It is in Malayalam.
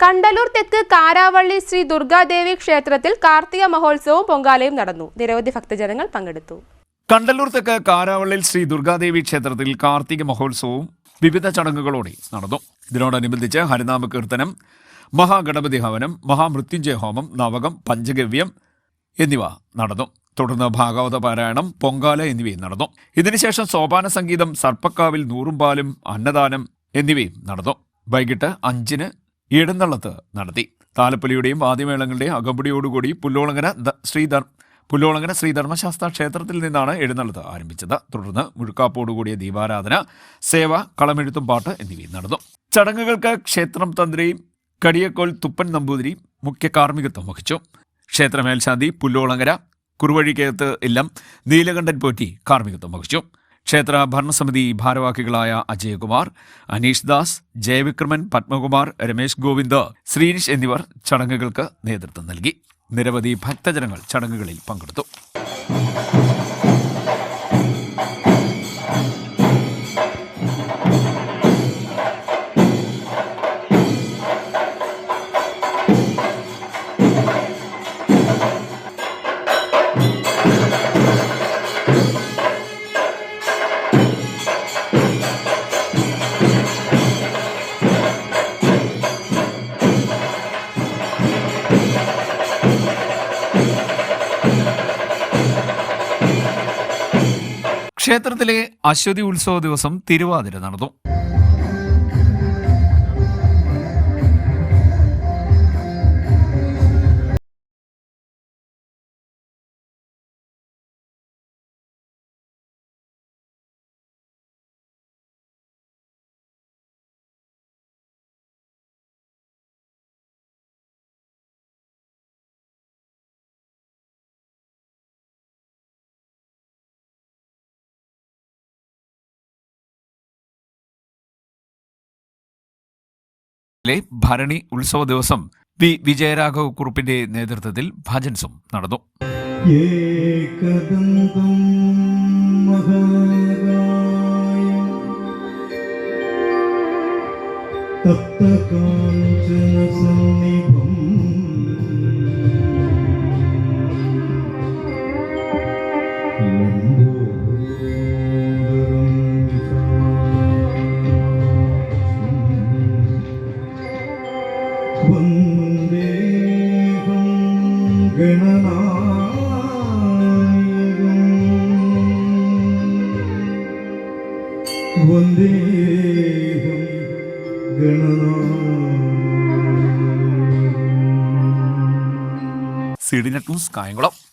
കണ്ടലൂർ തെക്ക് കാരാവള്ളി ശ്രീ ദുർഗാദേവി ക്ഷേത്രത്തിൽ കാർത്തിക മഹോത്സവവും പൊങ്കാലയും നടന്നു. നിരവധി ഭക്തജനങ്ങൾ പങ്കെടുത്തു. കണ്ടലൂർ തെക്ക് കാരാവള്ളിൽ ശ്രീ ദുർഗാദേവി ക്ഷേത്രത്തിൽ കാർത്തിക മഹോത്സവവും വിവിധ ചടങ്ങുകളോടെ നടന്നു. ഇതിനോടനുബന്ധിച്ച് ഹരിനാമ കീർത്തനം, മഹാഗണപതി ഹവനം, മഹാമൃത്യുഞ്ജയ ഹോമം, നവകം, പഞ്ചഗവ്യം എന്നിവ നടന്നു. തുടർന്ന് ഭാഗവത പാരായണം, പൊങ്കാല എന്നിവയും നടന്നു. ഇതിനുശേഷം സോപാന സംഗീതം, സർപ്പക്കാവിൽ നൂറുംപാലും, അന്നദാനം എന്നിവയും നടന്നു. വൈകിട്ട് 5-ന് എഴുന്നള്ളത്ത് നടത്തി. താലപ്പൊലിയുടെയും വാദ്യമേളങ്ങളുടെയും അകമ്പടിയോടുകൂടി പുല്ലോളങ്ങര ശ്രീ ധർമ്മശാസ്ത്ര ക്ഷേത്രത്തിൽ നിന്നാണ് എഴുന്നള്ളത്ത് ആരംഭിച്ചത്. തുടർന്ന് മുഴുക്കാപ്പോടുകൂടിയ ദീപാരാധന, സേവ, കളമെഴുത്തും പാട്ട് എന്നിവയും നടന്നു. ചടങ്ങുകൾക്ക് ക്ഷേത്രം തന്ത്രി കടിയക്കോൽ തുപ്പൻ നമ്പൂതിരി മുഖ്യ കാർമ്മികത്വം വഹിച്ചു. ക്ഷേത്ര മേൽശാന്തി പുല്ലോളങ്ങര കുറുവഴിക്കകത്ത് ഇല്ലം നീലകണ്ഠൻ പോറ്റി കാർമ്മികത്വം വഹിച്ചു. ക്ഷേത്ര ഭരണസമിതി ഭാരവാഹികളായ അജയകുമാർ, അനീഷ് ദാസ്, ജയവിക്രമൻ, പത്മകുമാർ, രമേശ് ഗോവിന്ദ്, ശ്രീനിഷ് എന്നിവർ ചടങ്ങുകൾക്ക് നേതൃത്വം നൽകി. നിരവധി ഭക്തജനങ്ങൾ ചടങ്ങുകളിൽ പങ്കെടുത്തു. ക്ഷേത്രത്തിലെ അശ്വതി ഉത്സവ ദിവസം തിരുവാതിര നടന്നു. ഭരണി ഉത്സവ ദിവസം വി വിജയരാഘവ കുറുപ്പിന്റെ നേതൃത്വത്തിൽ ഭജൻസും നടന്നു. C D net news, Kayamkulam.